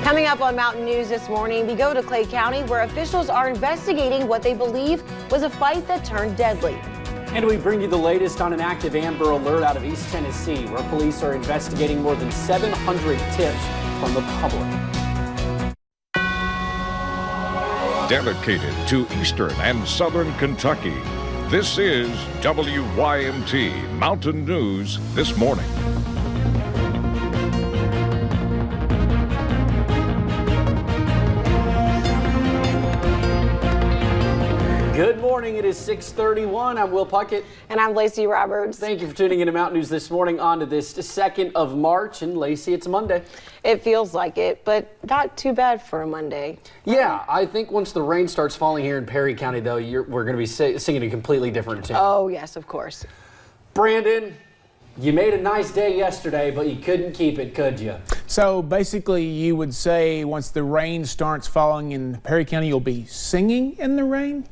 Coming up on Mountain News this morning, we go to Clay County where officials are investigating what they believe was a fight that turned deadly. And we bring you the latest on an active Amber Alert out of East Tennessee, where police are investigating more than 700 tips from the public. Dedicated to Eastern and Southern Kentucky, this is WYMT Mountain News This Morning. Good morning. It is 6:31. I'm Will Puckett. And I'm Lacey Roberts. Thank you for tuning in to Mountain News This Morning on to this 2nd of March. And Lacey, it's Monday. It feels like it, but not too bad for a Monday. Yeah, I think once the rain starts falling here in Perry County, though, we're going to be singing a completely different tune. Oh, yes, of course. Brandon, you made a nice day yesterday, but you couldn't keep it, could you? So basically, you would say once the rain starts falling in Perry County, you'll be singing in the rain?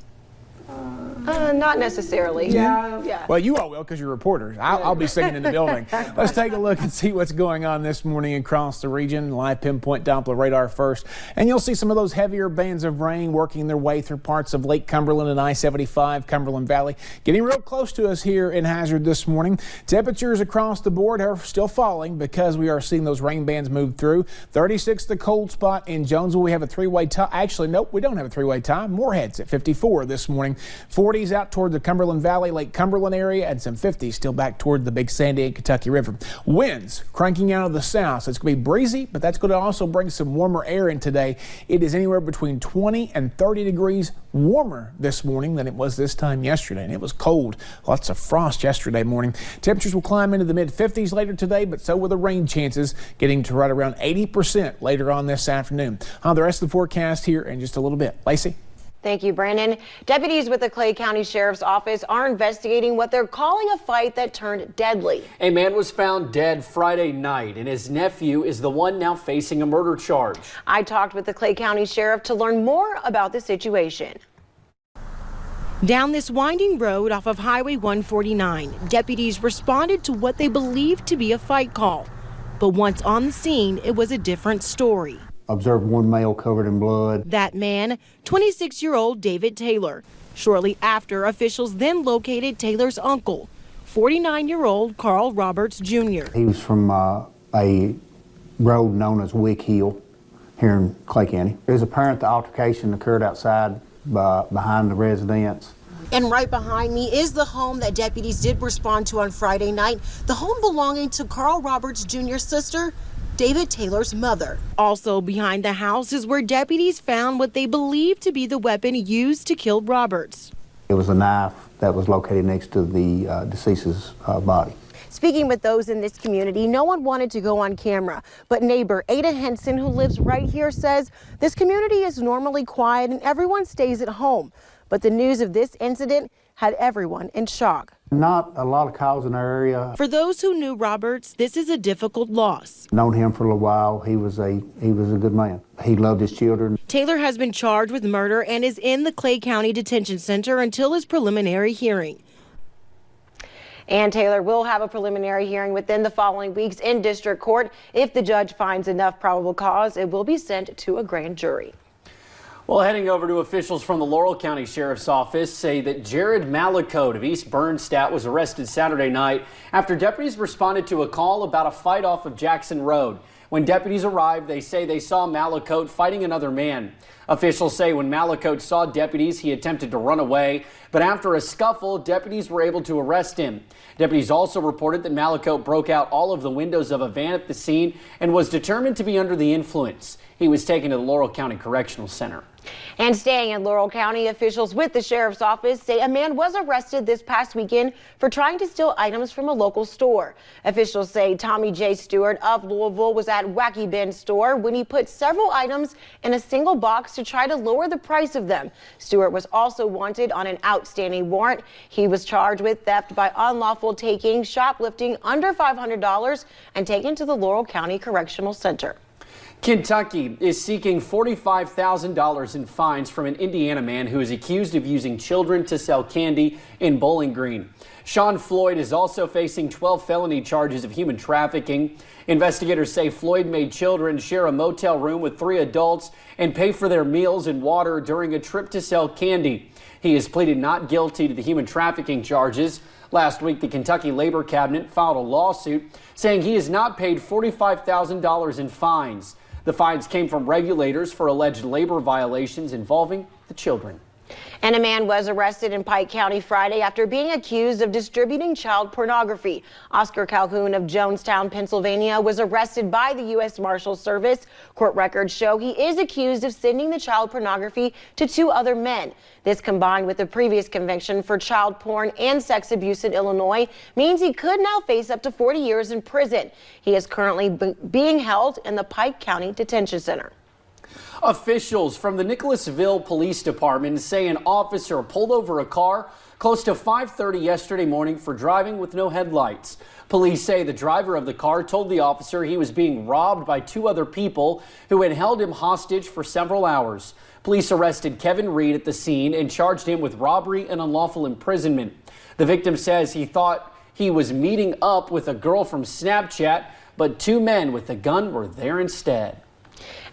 Not necessarily. Yeah. Well, you all will because you're reporters. I'll be singing in the building. Let's take a look and see what's going on this morning across the region. Live pinpoint Doppler radar first. And you'll see some of those heavier bands of rain working their way through parts of Lake Cumberland and I-75, Cumberland Valley. Getting real close to us here in Hazard this morning. Temperatures across the board are still falling because we are seeing those rain bands move through. 36 the cold spot in Jonesville. We have a three-way tie. Actually, nope, we don't have a three-way tie. Morehead's at 54 this morning. 40s out toward the Cumberland Valley, Lake Cumberland area, and some 50s still back toward the Big Sandy and Kentucky River. Winds cranking out of the south, so it's going to be breezy, but that's going to also bring some warmer air in today. It is anywhere between 20 and 30 degrees warmer this morning than it was this time yesterday, and it was cold. Lots of frost yesterday morning. Temperatures will climb into the mid-50s later today, but so will the rain chances, getting to right around 80% later on this afternoon. The rest of the forecast here in just a little bit. Lacey? Thank you, Brandon. Deputies with the Clay County Sheriff's Office are investigating what they're calling a fight that turned deadly. A man was found dead Friday night, and his nephew is the one now facing a murder charge. I talked with the Clay County Sheriff to learn more about the situation. Down this winding road off of Highway 149, deputies responded to what they believed to be a fight call. But once on the scene, it was a different story. Observed one male covered in blood. That man, 26-year-old David Taylor. Shortly after, officials then located Taylor's uncle, 49-year-old Carl Roberts Jr. He was from a road known as Wick Hill here in Clay County. It was apparent the altercation occurred outside behind the residence. And right behind me is the home that deputies did respond to on Friday night, the home belonging to Carl Roberts Jr.'s sister, David Taylor's mother. Also behind the house is where deputies found what they believe to be the weapon used to kill Roberts. It was a knife that was located next to the deceased's body. Speaking with those in this community, no one wanted to go on camera, but neighbor Ada Henson, who lives right here, says this community is normally quiet and everyone stays at home. But the news of this incident had everyone in shock. Not a lot of calls in our area. For those who knew Roberts, this is a difficult loss. Known him for a little while. He was a good man. He loved his children. Taylor has been charged with murder and is in the Clay County Detention Center until his preliminary hearing. And Taylor will have a preliminary hearing within the following weeks in district court. If the judge finds enough probable cause, it will be sent to a grand jury. Well, heading over to officials from the Laurel County Sheriff's Office say that Jared Malacote of East Bernstadt was arrested Saturday night after deputies responded to a call about a fight off of Jackson Road. When deputies arrived, they say they saw Malacote fighting another man. Officials say when Malacote saw deputies, he attempted to run away, but after a scuffle, deputies were able to arrest him. Deputies also reported that Malacote broke out all of the windows of a van at the scene and was determined to be under the influence. He was taken to the Laurel County Correctional Center. And staying in Laurel County, officials with the sheriff's office say a man was arrested this past weekend for trying to steal items from a local store. Officials say Tommy J. Stewart of Louisville was at Wacky Bin store when he put several items in a single box to try to lower the price of them. Stewart was also wanted on an outstanding warrant. He was charged with theft by unlawful taking, shoplifting under $500, and taken to the Laurel County Correctional Center. Kentucky is seeking $45,000 in fines from an Indiana man who is accused of using children to sell candy in Bowling Green. Sean Floyd is also facing 12 felony charges of human trafficking. Investigators say Floyd made children share a motel room with 3 adults and pay for their meals and water during a trip to sell candy. He has pleaded not guilty to the human trafficking charges. Last week, the Kentucky Labor Cabinet filed a lawsuit saying he has not paid $45,000 in fines. The fines came from regulators for alleged labor violations involving the children. And a man was arrested in Pike County Friday after being accused of distributing child pornography. Oscar Calhoun of Jonestown, Pennsylvania, was arrested by the U.S. Marshals Service. Court records show he is accused of sending the child pornography to 2 other men. This, combined with a previous conviction for child porn and sex abuse in Illinois, means he could now face up to 40 years in prison. He is currently being held in the Pike County Detention Center. Officials from the Nicholasville Police Department say an officer pulled over a car close to 5:30 yesterday morning for driving with no headlights. Police say the driver of the car told the officer he was being robbed by 2 other people who had held him hostage for several hours. Police arrested Kevin Reed at the scene and charged him with robbery and unlawful imprisonment. The victim says he thought he was meeting up with a girl from Snapchat, but 2 men with a gun were there instead.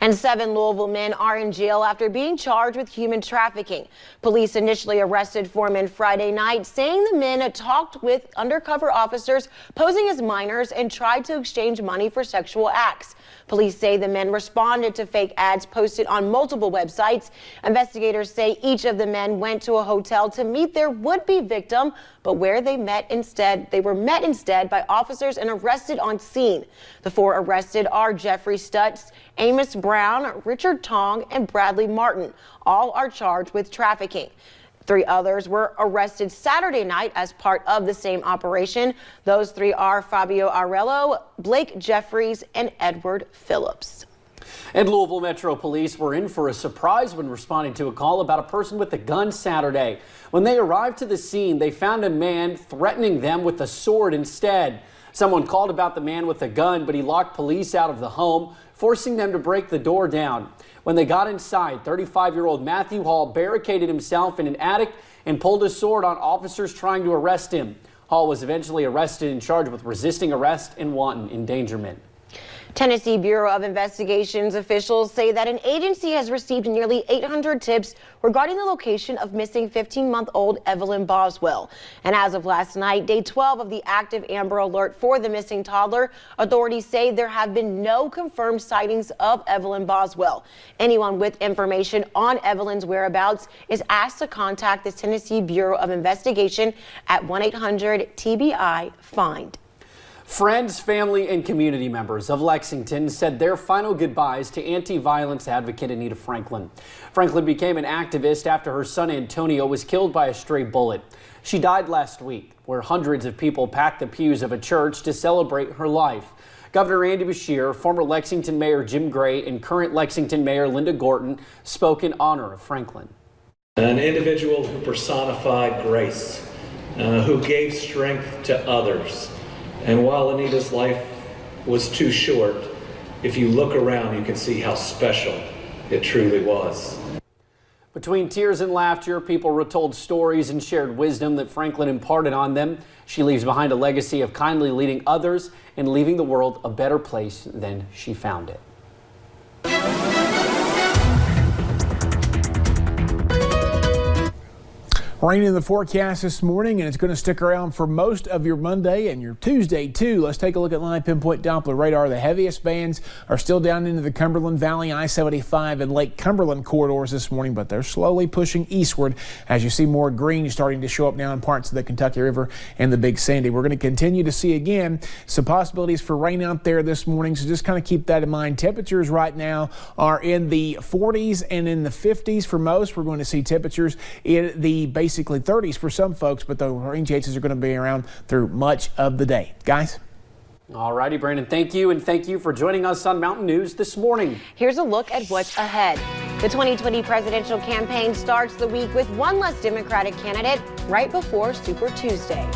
And 7 Louisville men are in jail after being charged with human trafficking. Police initially arrested 4 men Friday night, saying the men had talked with undercover officers posing as minors and tried to exchange money for sexual acts. Police say the men responded to fake ads posted on multiple websites. Investigators say each of the men went to a hotel to meet their would-be victim, but where they were met instead by officers and arrested on scene. The 4 arrested are Jeffrey Stutz, Amos Brown, Richard Tong, and Bradley Martin. All are charged with trafficking. 3 others were arrested Saturday night as part of the same operation. Those 3 are Fabio Arello, Blake Jeffries, and Edward Phillips. And Louisville Metro Police were in for a surprise when responding to a call about a person with a gun Saturday. When they arrived to the scene, they found a man threatening them with a sword instead. Someone called about the man with a gun, but he locked police out of the home, forcing them to break the door down. When they got inside, 35-year-old Matthew Hall barricaded himself in an attic and pulled a sword on officers trying to arrest him. Hall was eventually arrested and charged with resisting arrest and wanton endangerment. Tennessee Bureau of Investigations officials say that an agency has received nearly 800 tips regarding the location of missing 15-month-old Evelyn Boswell. And as of last night, day 12 of the active Amber Alert for the missing toddler, authorities say there have been no confirmed sightings of Evelyn Boswell. Anyone with information on Evelyn's whereabouts is asked to contact the Tennessee Bureau of Investigation at 1-800-TBI-FIND. Friends, family, and community members of Lexington said their final goodbyes to anti-violence advocate Anita Franklin. Franklin became an activist after her son Antonio was killed by a stray bullet. She died last week, where hundreds of people packed the pews of a church to celebrate her life. Governor Andy Beshear, former Lexington Mayor Jim Gray, and current Lexington Mayor Linda Gorton spoke in honor of Franklin. An individual who personified grace, who gave strength to others. And while Anita's life was too short, if you look around, you can see how special it truly was. Between tears and laughter, people retold stories and shared wisdom that Franklin imparted on them. She leaves behind a legacy of kindly leading others and leaving the world a better place than she found it. Rain in the forecast this morning, and it's going to stick around for most of your Monday and your Tuesday, too. Let's take a look at live pinpoint Doppler radar. The heaviest bands are still down into the Cumberland Valley, I-75, and Lake Cumberland corridors this morning, but they're slowly pushing eastward as you see more green starting to show up now in parts of the Kentucky River and the Big Sandy. We're going to continue to see, again, some possibilities for rain out there this morning, so just kind of keep that in mind. Temperatures right now are in the 40s and in the 50s for most. We're going to see temperatures in the basically 30s for some folks, but the rain chances are going to be around through much of the day. Guys? All righty, Brandon, thank you, and thank you for joining us on Mountain News this morning. Here's a look at what's ahead. The 2020 presidential campaign starts the week with one less Democratic candidate right before Super Tuesday.